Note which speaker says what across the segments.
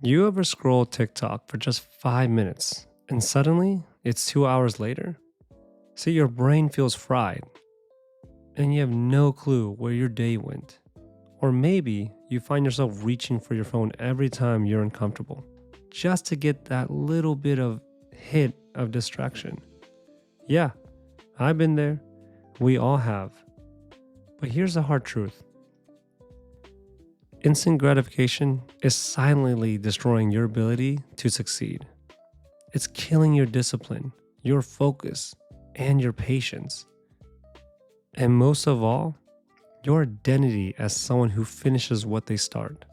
Speaker 1: You ever scroll TikTok for just 5 minutes and suddenly it's 2 hours later? See, your brain feels fried and you have no clue where your day went. Or maybe you find yourself reaching for your phone every time you're uncomfortable, just to get that little bit of hit of distraction. Yeah, I've been there. We all have. But here's the hard truth: instant gratification is silently destroying your ability to succeed. It's killing your discipline, your focus, and your patience. And most of all, your identity as someone who finishes what they start.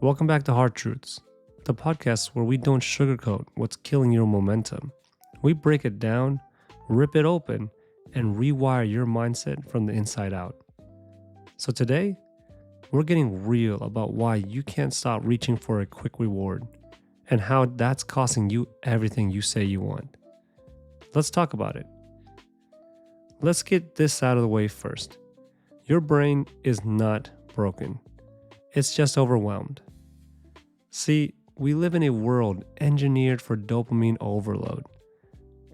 Speaker 1: Welcome back to Hard Truths, the podcast where we don't sugarcoat what's killing your momentum. We break it down, rip it open, and rewire your mindset from the inside out. So today, we're getting real about why you can't stop reaching for a quick reward and how that's costing you everything you say you want. Let's talk about it. Let's get this out of the way first. Your brain is not broken. It's just overwhelmed. See, we live in a world engineered for dopamine overload.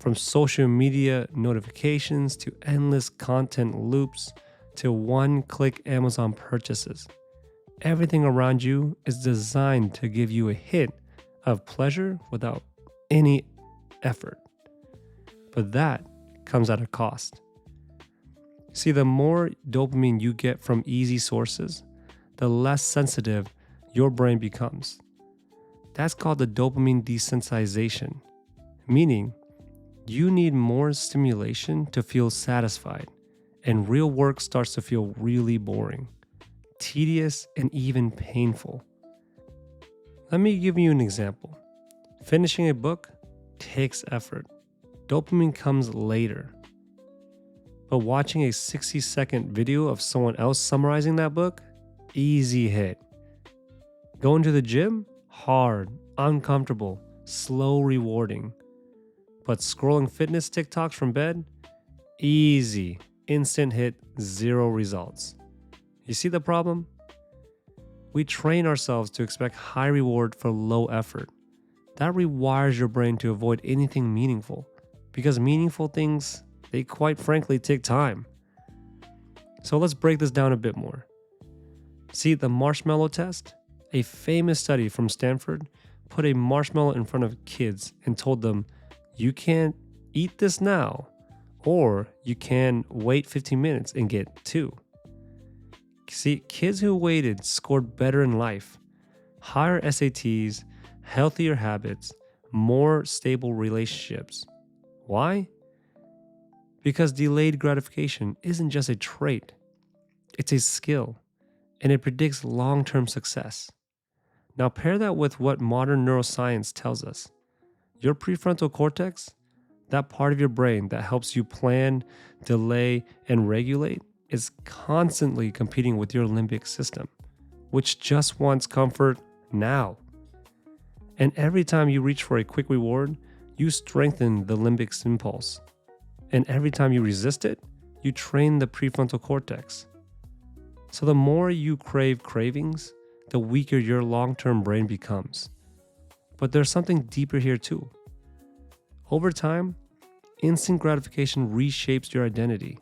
Speaker 1: From social media notifications to endless content loops to one-click Amazon purchases. Everything around you is designed to give you a hit of pleasure without any effort. But that comes at a cost. See, the more dopamine you get from easy sources, the less sensitive your brain becomes. That's called the dopamine desensitization, meaning you need more stimulation to feel satisfied, and real work starts to feel really boring, tedious, and even painful. Let me give you an example. Finishing a book takes effort. Dopamine comes later. But watching a 60-second video of someone else summarizing that book, easy hit. Going to the gym, hard, uncomfortable, slow rewarding. But scrolling fitness TikToks from bed, easy, instant hit, zero results. You see the problem? We train ourselves to expect high reward for low effort. That rewires your brain to avoid anything meaningful, because meaningful things, they quite frankly take time. So let's break this down a bit more. See, the marshmallow test? A famous study from Stanford put a marshmallow in front of kids and told them, you can't eat this now, or you can wait 15 minutes and get two. See, kids who waited scored better in life, higher SATs, healthier habits, more stable relationships. Why? Because delayed gratification isn't just a trait, it's a skill, and it predicts long-term success. Now pair that with what modern neuroscience tells us. Your prefrontal cortex, that part of your brain that helps you plan, delay, and regulate, is constantly competing with your limbic system, which just wants comfort now. And every time you reach for a quick reward, you strengthen the limbic impulse. And every time you resist it, you train the prefrontal cortex. So the more you crave cravings, the weaker your long-term brain becomes. But there's something deeper here too. Over time, instant gratification reshapes your identity.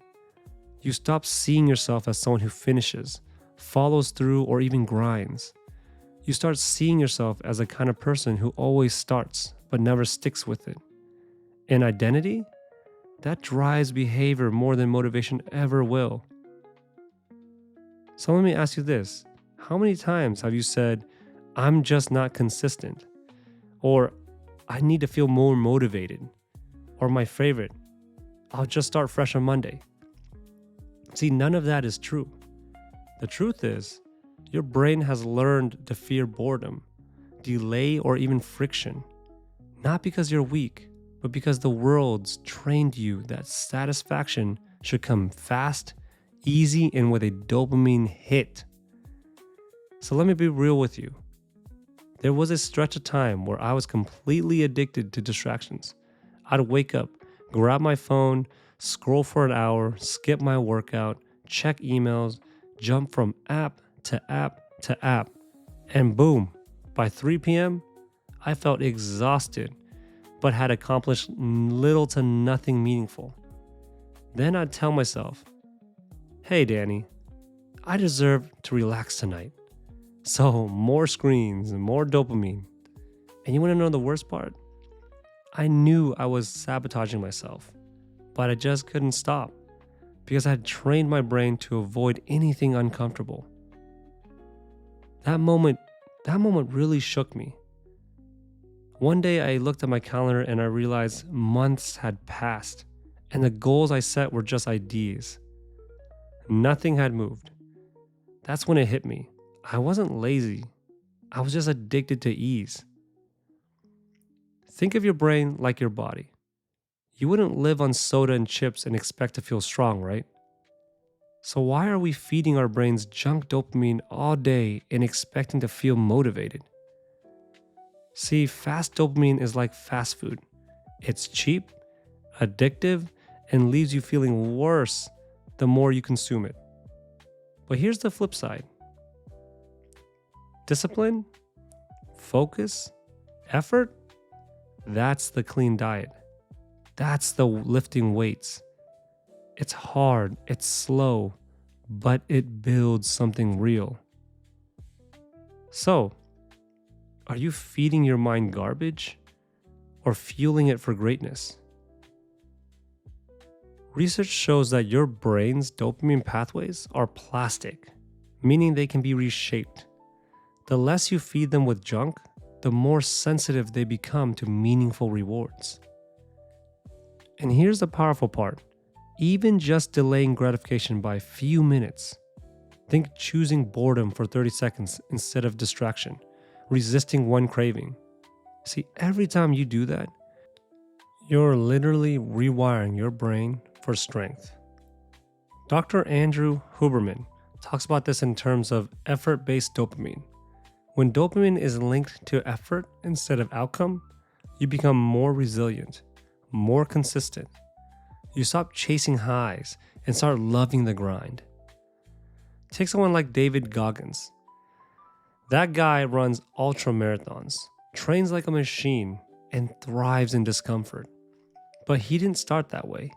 Speaker 1: You stop seeing yourself as someone who finishes, follows through, or even grinds. You start seeing yourself as a kind of person who always starts but never sticks with it. And identity? That drives behavior more than motivation ever will. So let me ask you this. How many times have you said, I'm just not consistent? Or, I need to feel more motivated? Or my favorite, I'll just start fresh on Monday. See, none of that is true. The truth is, your brain has learned to fear boredom, delay, or even friction. Not because you're weak, but because the world's trained you that satisfaction should come fast, easy, and with a dopamine hit. So let me be real with you. There was a stretch of time where I was completely addicted to distractions. I'd wake up, grab my phone, scroll for an hour, skip my workout, check emails, jump from app to app to app, and boom, By 3 p.m., I felt exhausted, but had accomplished little to nothing meaningful. Then I'd tell myself, hey Danny, I deserve to relax tonight. So more screens and more dopamine. And you want to know the worst part? I knew I was sabotaging myself, but I just couldn't stop because I had trained my brain to avoid anything uncomfortable. That moment really shook me. One day I looked at my calendar and I realized months had passed and the goals I set were just ideas. Nothing had moved. That's when it hit me. I wasn't lazy. I was just addicted to ease. Think of your brain like your body. You wouldn't live on soda and chips and expect to feel strong, right? So why are we feeding our brains junk dopamine all day and expecting to feel motivated? See, fast dopamine is like fast food. It's cheap, addictive, and leaves you feeling worse the more you consume it. But here's the flip side. Discipline, focus, effort, that's the clean diet. That's the lifting weights. It's hard, it's slow, but it builds something real. So, are you feeding your mind garbage or fueling it for greatness? Research shows that your brain's dopamine pathways are plastic, meaning they can be reshaped. The less you feed them with junk, the more sensitive they become to meaningful rewards. And here's the powerful part. Even just delaying gratification by a few minutes. Think choosing boredom for 30 seconds instead of distraction, resisting one craving. See, every time you do that, you're literally rewiring your brain for strength. Dr. Andrew Huberman talks about this in terms of effort-based dopamine. When dopamine is linked to effort instead of outcome, you become more resilient, more consistent. You stop chasing highs and start loving the grind. Take someone like David Goggins. That guy runs ultra marathons, trains like a machine, and thrives in discomfort. But he didn't start that way.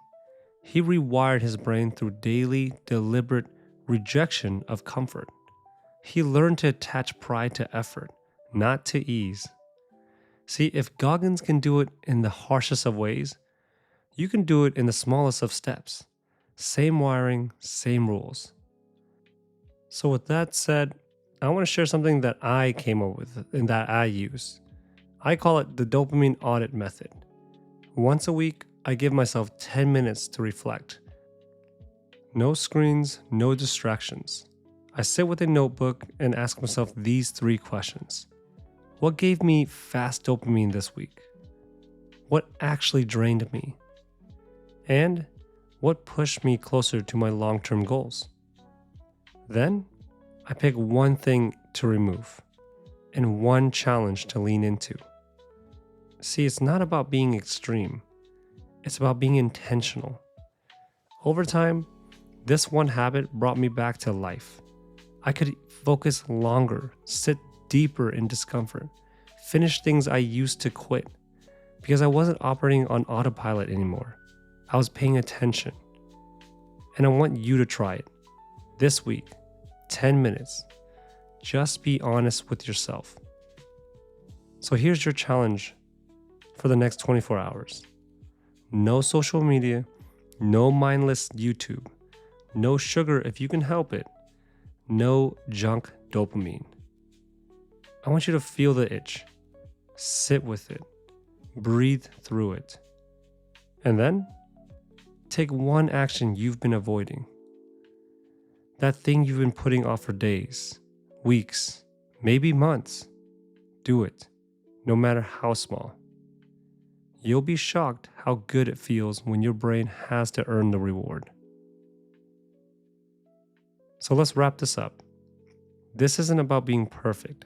Speaker 1: He rewired his brain through daily, deliberate rejection of comfort. He learned to attach pride to effort, not to ease. See, if Goggins can do it in the harshest of ways, you can do it in the smallest of steps. Same wiring, same rules. So with that said, I want to share something that I came up with and that I use. I call it the Dopamine Audit Method. Once a week, I give myself 10 minutes to reflect. No screens, no distractions. I sit with a notebook and ask myself these 3 questions. What gave me fast dopamine this week? What actually drained me? And what pushed me closer to my long-term goals? Then, I pick one thing to remove and one challenge to lean into. See, it's not about being extreme. It's about being intentional. Over time, this one habit brought me back to life. I could focus longer, sit deeper in discomfort, finish things I used to quit because I wasn't operating on autopilot anymore. I was paying attention. And I want you to try it. This week, 10 minutes. Just be honest with yourself. So here's your challenge for the next 24 hours. No social media, no mindless YouTube, no sugar if you can help it, no junk dopamine. I want you to feel the itch, sit with it, breathe through it, and then take one action you've been avoiding. That thing you've been putting off for days, weeks, maybe months. Do it, no matter how small. You'll be shocked how good it feels when your brain has to earn the reward. So let's wrap this up. This isn't about being perfect.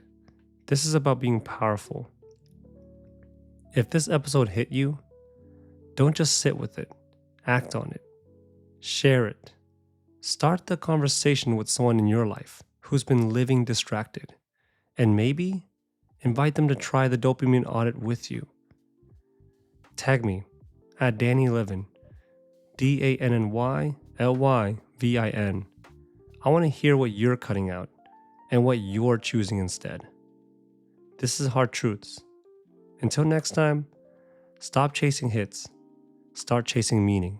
Speaker 1: This is about being powerful. If this episode hit you, don't just sit with it. Act on it. Share it. Start the conversation with someone in your life who's been living distracted. And maybe Invite them to try the dopamine audit with you. Tag me at DannyLevin, DANNYLYVIN. I want to hear what you're cutting out and what you're choosing instead. This is Hard Truths. Until next time, stop chasing hits, start chasing meaning.